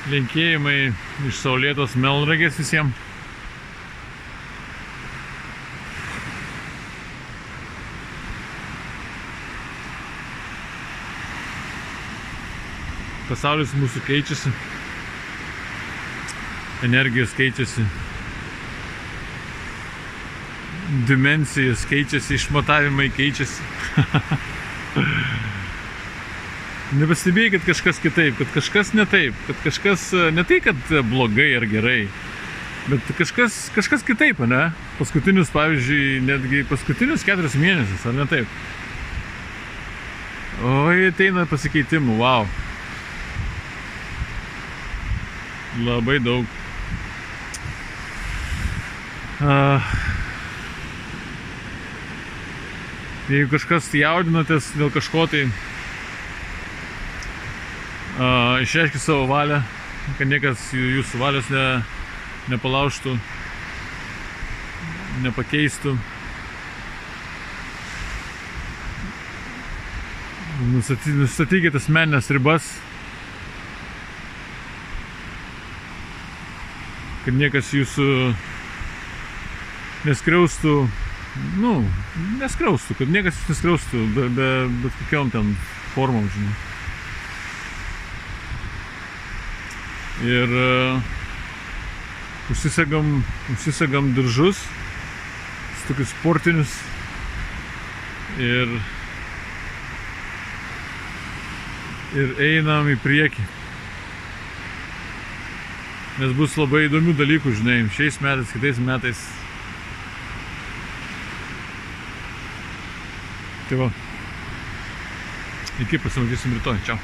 Linkėjimai iš saulėtos Melnragės visiems. Pasaulis mūsų keičiasi. Energijos keičiasi. Dimensijos keičiasi, išmatavimai keičiasi. Nepastebėjai, kad kažkas kitaip, kad kažkas ne taip, kad kažkas ne tai, kad blogai ar gerai, bet kažkas kitaip, ne? Paskutinius, pavyzdžiui, netgi paskutinius 4 mėnesius, ar ne taip? Oi, ateina pasikeitimų, wow. Labai daug. Jeigu kažkas jaudinatės dėl kažko, tai išreiškit savo valią, kad niekas jūsų valios nepalaužtų, nepakeistų. Nustatykite asmeninės ribas, kad niekas jūsų neskriaustų, kad niekas jūs neskriaustų bet kokiom ten formom, žinai. Ir užsisegam diržus, tokius sportinius, ir einam į priekį. Nes bus labai įdomių dalykų, žinai, šiais metais, kitais metais. Tai va. Iki, pasimatysim rytoj. Čiau.